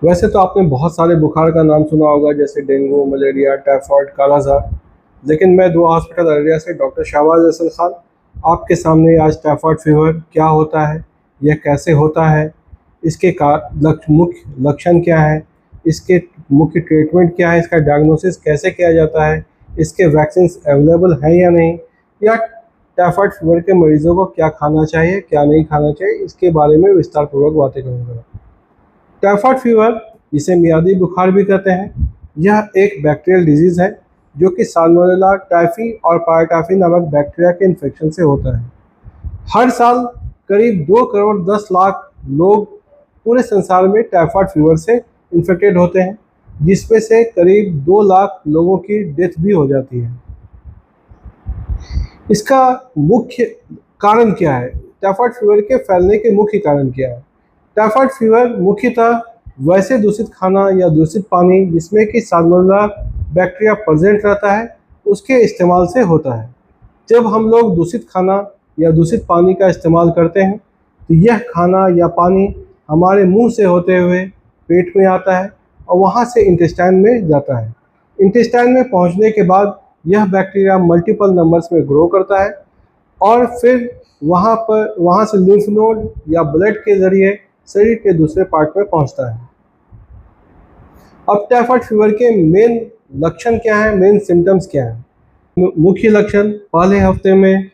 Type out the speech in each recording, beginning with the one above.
वैसे तो आपने बहुत सारे बुखार का नाम सुना होगा, जैसे डेंगू, मलेरिया, टाइफाइड, कालाजार। लेकिन मैं दुआ हॉस्पिटल अररिया से डॉक्टर शाहबाज अहसन खान आपके सामने आज टाइफाइड फीवर क्या होता है, यह कैसे होता है, इसके मुख्य लक्षण क्या है, इसके मुख्य ट्रीटमेंट क्या है, इसका डायग्नोसिस कैसे किया जाता है, इसके वैक्सीन अवेलेबल हैं या नहीं, या टाइफाइड फीवर के मरीजों को क्या खाना चाहिए क्या नहीं खाना चाहिए, इसके बारे में विस्तार पूर्वक बातें करूँगा। टाइफाइड फीवर, जिसे मियादी बुखार भी कहते हैं, यह एक बैक्टीरियल डिजीज़ है जो कि साल्मोनेला टाइफी और पाराटाइफी नामक बैक्टीरिया के इन्फेक्शन से होता है। हर साल करीब 2 करोड़ 10 लाख लोग पूरे संसार में टाइफाइड फीवर से इन्फेक्टेड होते हैं, जिसमें से करीब 2 लाख लोगों की डेथ भी हो जाती है। इसका मुख्य कारण क्या है? टाइफाइड फीवर के फैलने के मुख्य कारण क्या है? टाइफाइड फीवर मुख्यतः वैसे दूषित खाना या दूषित पानी जिसमें कि साल्मोनेला बैक्टीरिया प्रेजेंट रहता है, उसके इस्तेमाल से होता है। जब हम लोग दूषित खाना या दूषित पानी का इस्तेमाल करते हैं, तो यह खाना या पानी हमारे मुंह से होते हुए पेट में आता है और वहां से इंटेस्टाइन में जाता है। इंटेस्टाइन में पहुंचने के बाद यह बैक्टीरिया मल्टीपल नंबर्स में ग्रो करता है और फिर वहाँ से लिम्फ नोड या ब्लड के ज़रिए शरीर के दूसरे पार्ट में पहुँचता है। अब टाइफाइड फीवर के मेन लक्षण क्या हैं, मेन सिम्टम्स क्या हैं? मुख्य लक्षण: पहले हफ्ते में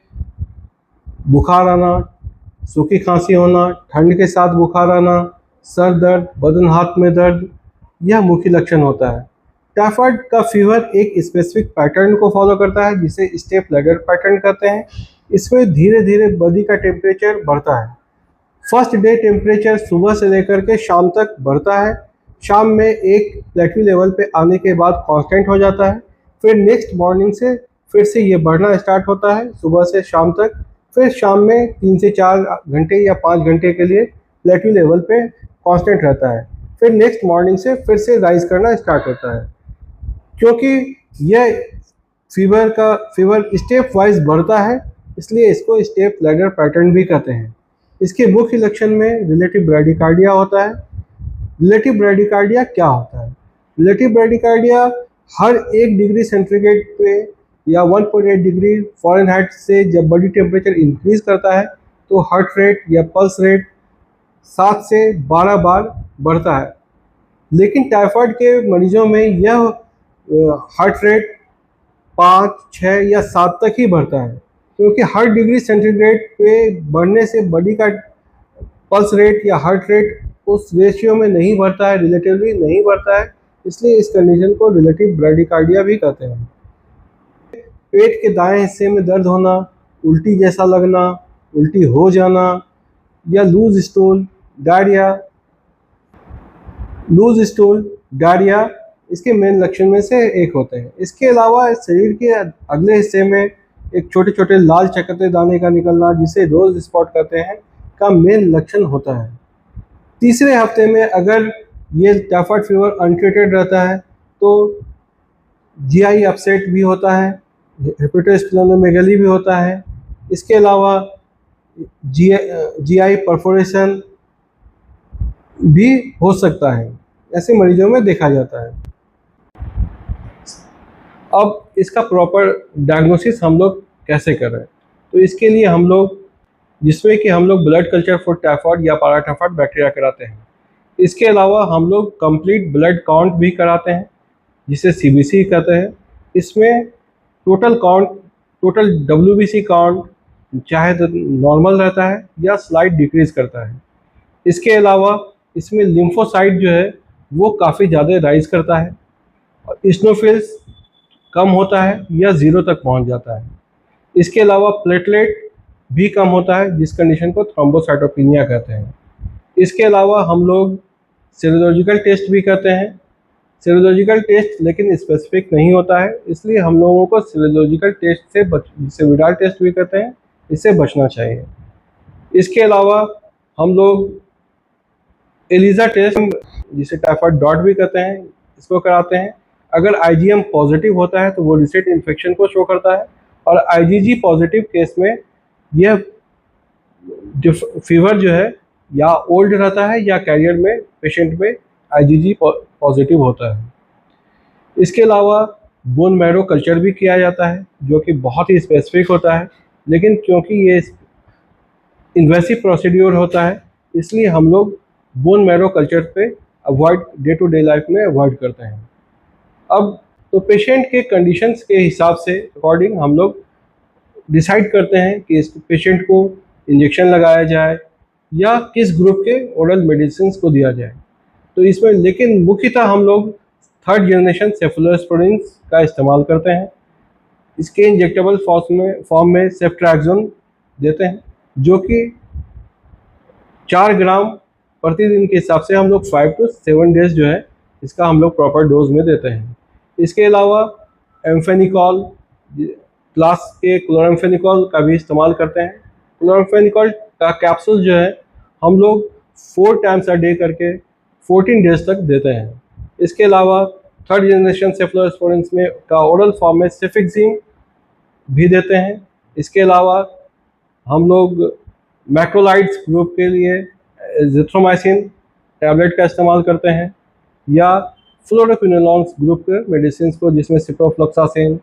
बुखार आना, सूखी खांसी होना, ठंड के साथ बुखार आना, सर दर्द, बदन हाथ में दर्द, यह मुख्य लक्षण होता है। टाइफाइड का फीवर एक स्पेसिफिक पैटर्न को फॉलो करता है जिसे स्टेप लैडर पैटर्न कहते हैं। इसमें धीरे धीरे बॉडी का टेम्परेचर बढ़ता है। फर्स्ट डे टेम्परेचर सुबह से लेकर के शाम तक बढ़ता है। शाम में एक प्लेटू लेवल पे आने के बाद कांस्टेंट हो जाता है। फिर नेक्स्ट मॉर्निंग से फिर से ये बढ़ना स्टार्ट होता है सुबह से शाम तक। फिर शाम में 3 से 4 घंटे या 5 घंटे के लिए प्लेटू लेवल पे कांस्टेंट रहता है। फिर नेक्स्ट मॉर्निंग से फिर से राइज करना स्टार्ट होता है। क्योंकि यह फीवर स्टेप वाइज बढ़ता है, इसलिए इसको स्टेप लैडर पैटर्न भी कहते हैं। इसके मुख्य लक्षण में रिलेटिव ब्रैडिकार्डिया होता है। रिलेटिव ब्रैडिकार्डिया क्या होता है? रिलेटिव ब्रैडिकार्डिया हर 1 डिग्री सेंटीग्रेड पे या 1.8 डिग्री फ़ारेनहाइट से जब बॉडी टेम्परेचर इंक्रीज करता है तो हार्ट रेट या पल्स रेट 7 से 12 बार बढ़ता है। लेकिन टाइफाइड के मरीजों में यह हार्ट रेट 5, 6 या 7 तक ही बढ़ता है, क्योंकि हर डिग्री सेंटीग्रेड पे बढ़ने से बॉडी का पल्स रेट या हार्ट रेट उस रेशियो में नहीं बढ़ता है, रिलेटिवली नहीं बढ़ता है। इसलिए इस कंडीशन को रिलेटिव ब्रैडिकार्डिया भी कहते हैं। पेट के दाएं हिस्से में दर्द होना, उल्टी जैसा लगना, उल्टी हो जाना या लूज स्टूल डायरिया इसके मेन लक्षण में से एक होते हैं। इसके अलावा शरीर के अगले हिस्से में एक छोटे छोटे लाल चकत्ते दाने का निकलना, जिसे रोज स्पॉट कहते हैं, का मेन लक्षण होता है। तीसरे हफ्ते में अगर ये टाइफाइड फीवर अनट्रीटेड रहता है तो जीआई अपसेट भी होता है, हेपेटोस्प्लेनोमेगाली भी होता है। इसके अलावा जीआई परफोरेशन भी हो सकता है, ऐसे मरीजों में देखा जाता है। अब इसका प्रॉपर डायग्नोसिस हम लोग कैसे करें? तो इसके लिए हम लोग ब्लड कल्चर फॉर टाइफाइड या पाराटाइफाइड बैक्टीरिया कराते हैं। इसके अलावा हम लोग कंप्लीट ब्लड काउंट भी कराते हैं, जिसे सीबीसी कहते हैं। इसमें टोटल डब्ल्यूबीसी काउंट चाहे तो नॉर्मल रहता है या स्लाइट डिक्रीज करता है। इसके अलावा इसमें लिम्फोसाइट जो है वो काफ़ी ज़्यादा राइज करता है और इस्नोफिल्स कम होता है या 0 तक पहुंच जाता है। इसके अलावा प्लेटलेट भी कम होता है, जिस कंडीशन को थ्रोम्बोसाइटोपिनिया कहते हैं। इसके अलावा हम लोग सीरोलॉजिकल टेस्ट भी करते हैं। सीरोलॉजिकल टेस्ट लेकिन स्पेसिफिक नहीं होता है, इसलिए हम लोगों को सीरोलॉजिकल टेस्ट से जिसे विडाल टेस्ट भी कहते हैं, इससे बचना चाहिए। इसके अलावा हम लोग एलिजा टेस्ट, जिसे टाइफाइड डॉट भी कहते हैं, इसको कराते हैं। अगर आईजीएम पॉजिटिव होता है तो वो रिसेट इन्फेक्शन को शो करता है, और आईजीजी पॉजिटिव केस में यह जो फीवर जो है या ओल्ड रहता है या कैरियर में पेशेंट में IgG पॉजिटिव होता है। इसके अलावा बोन मैरो कल्चर भी किया जाता है जो कि बहुत ही स्पेसिफिक होता है, लेकिन क्योंकि ये इन्वेसिव प्रोसीड्योर होता है इसलिए हम लोग बोन मैरो कल्चर पे avoid day to day life में अवॉइड करते हैं। अब तो पेशेंट के कंडीशंस के हिसाब से अकॉर्डिंग हम लोग डिसाइड करते हैं कि इस पेशेंट को इंजेक्शन लगाया जाए या किस ग्रुप के ओरल मेडिसिन को दिया जाए। तो इसमें लेकिन मुख्यतः हम लोग थर्ड जनरेशन सेफलोस्पोरिन्स का इस्तेमाल करते हैं। इसके इंजेक्टेबल फॉर्म में सेफ्ट्रैक्सोन देते हैं जो कि 4 ग्राम प्रतिदिन के हिसाब से हम लोग 5 to 7 डेज जो है इसका हम लोग प्रॉपर डोज में देते हैं। इसके अलावा एम्फेनिकॉल क्लास के क्लोराम्फेनिकॉल का भी इस्तेमाल करते हैं। क्लोराम्फेनिकॉल का कैप्सूल जो है हम लोग 4 टाइम्स अ डे करके 14 डेज तक देते हैं। इसके अलावा थर्ड जनरेशन सेफलोस्पोरिन्स में का ओरल फॉर्म में सेफिक्सिन भी देते हैं। इसके अलावा हम लोग मैक्रोलाइड्स ग्रुप के लिए जिथ्रोमाइसिन टैबलेट का इस्तेमाल करते हैं या फ्लोरोक्विनोलॉन्स ग्रुप के मेडिसिन को जिसमें सिप्रोफ्लोक्सासिन,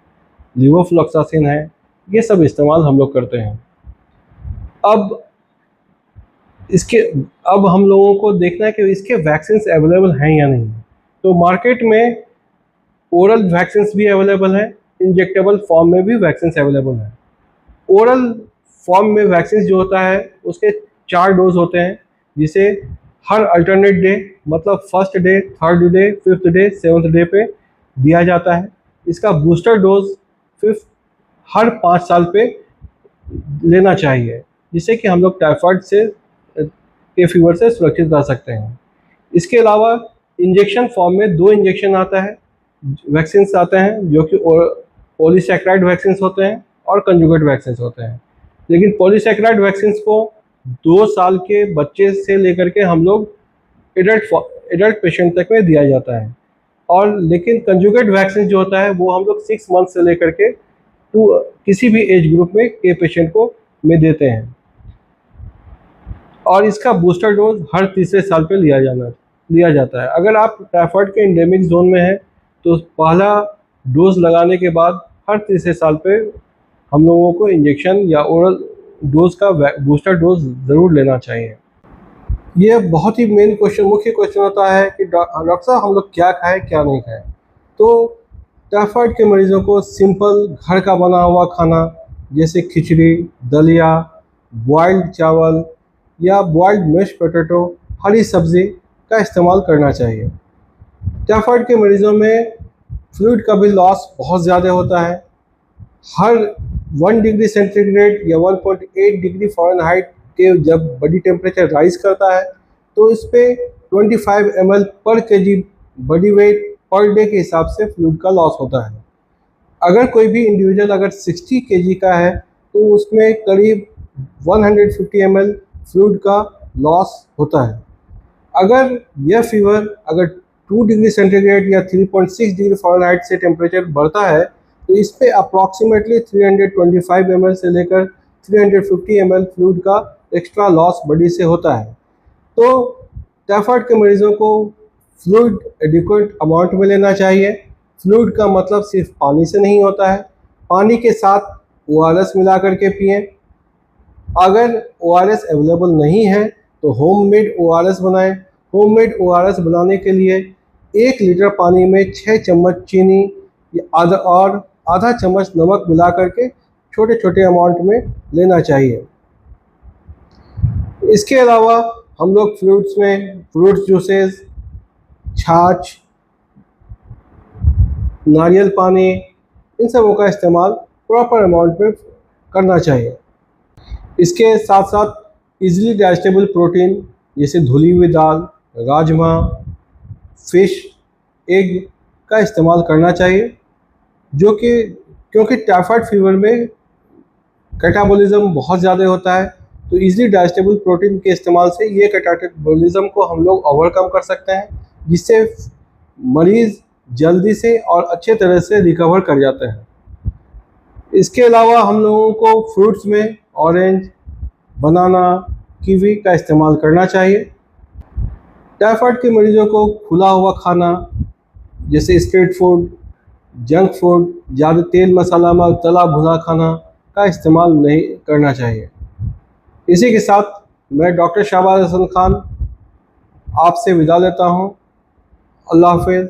लिवोफ्लोक्सासिन है, ये सब इस्तेमाल हम लोग करते हैं। अब हम लोगों को देखना है कि इसके वैक्सीन्स अवेलेबल हैं या नहीं। तो मार्केट में ओरल वैक्सीन्स भी अवेलेबल हैं, इंजेक्टेबल फॉर्म में भी वैक्सीन्स अवेलेबल हैं। ओरल फॉर्म में वैक्सीन जो होता है उसके 4 डोज होते हैं, जिसे हर अल्टरनेट डे मतलब first day, third day, fifth day, seventh day पे दिया जाता है। इसका बूस्टर डोज फिफ्थ हर 5 साल पे लेना चाहिए, जिससे कि हम लोग टाइफाइड से के फीवर से सुरक्षित रह सकते हैं। इसके अलावा इंजेक्शन फॉर्म में 2 इंजेक्शन आता है, वैक्सीन आते हैं जो कि पॉलीसैकेराइड वैक्सीन होते हैं और कंजुगेट वैक्सीन होते हैं। लेकिन पॉलीसैकेराइड वैक्सीन को 2 साल के बच्चे से लेकर के हम लोग एडल्ट पेशेंट तक में दिया जाता है। और लेकिन कंजुगेट वैक्सीन जो होता है वो हम लोग 6 मंथ से लेकर के किसी भी एज ग्रुप में के पेशेंट को में देते हैं। और इसका बूस्टर डोज हर तीसरे साल पे लिया जाता है। अगर आप टाइफाइड के एंडेमिक जोन में हैं तो पहला डोज लगाने के बाद हर तीसरे साल पे हम लोगों को इंजेक्शन या ओरल डोज का बूस्टर डोज ज़रूर लेना चाहिए। ये बहुत ही मुख्य क्वेश्चन होता है कि डॉक्टर साहब हम लोग क्या खाएं क्या नहीं खाएं। तो टाइफाइड के मरीजों को सिंपल घर का बना हुआ खाना जैसे खिचड़ी, दलिया, बॉइल्ड चावल या बॉइल्ड मैश पोटैटो, हरी सब्जी का इस्तेमाल करना चाहिए। टाइफाइड के मरीजों में फ्लूइड का भी लॉस बहुत ज़्यादा होता है। हर 1 डिग्री सेंटीग्रेड या 1.8 डिग्री फ़ारेनहाइट के जब बॉडी टेम्परेचर राइज करता है तो इस पे 25 ml पर kg body weight per day के हिसाब से फ्लूइड का लॉस होता है। अगर कोई भी इंडिविजुअल अगर 60 kg का है तो उसमें करीब 150 ml फ्लूइड का लॉस होता है। अगर यह फीवर अगर 2 डिग्री सेंटीग्रेड या 3.6 डिग्री फ़ारेनहाइट से टेम्परेचर बढ़ता है तो इस पे अप्रॉक्सीमेटली 325 ml से लेकर 350 ml फ्लूइड का एक्स्ट्रा लॉस बॉडी से होता है। तो टाइफाइड के मरीजों को फ्लूइड एडिक्वेट अमाउंट में लेना चाहिए। फ्लूइड का मतलब सिर्फ पानी से नहीं होता है, पानी के साथ ORS मिला करके पिएं। अगर ORS अवेलेबल नहीं है तो होममेड ORS बनाएं। होममेड ORS बनाने के लिए 1 लीटर पानी में 6 चम्मच चीनी और आधा चम्मच नमक मिला करके छोटे छोटे अमाउंट में लेना चाहिए। इसके अलावा हम लोग फ्रूट्स में फ्रूट जूसेस, छाछ, नारियल पानी, इन सबों का इस्तेमाल प्रॉपर अमाउंट में करना चाहिए। इसके साथ साथ इजीली डाइजेस्टेबल प्रोटीन जैसे धुली हुई दाल, राजमा, फिश, एग का इस्तेमाल करना चाहिए, जो कि क्योंकि टाइफाइड फीवर में कैटाबॉलिज्म बहुत ज़्यादा होता है तो इजीली डाइजेस्टेबल प्रोटीन के इस्तेमाल से ये कैटाबॉलिज्म को हम लोग ओवरकम कर सकते हैं, जिससे मरीज़ जल्दी से और अच्छे तरह से रिकवर कर जाते हैं। इसके अलावा हम लोगों को फ्रूट्स में ऑरेंज, बनाना, कीवी का इस्तेमाल करना चाहिए। टाइफाइड के मरीजों को खुला हुआ खाना जैसे स्ट्रीट फूड, जंक फूड, ज़्यादा तेल मसाला में तला भुना खाना का इस्तेमाल नहीं करना चाहिए। इसी के साथ मैं डॉक्टर शाहबाज हसन खान आपसे विदा लेता हूँ। अल्लाह हाफिज़।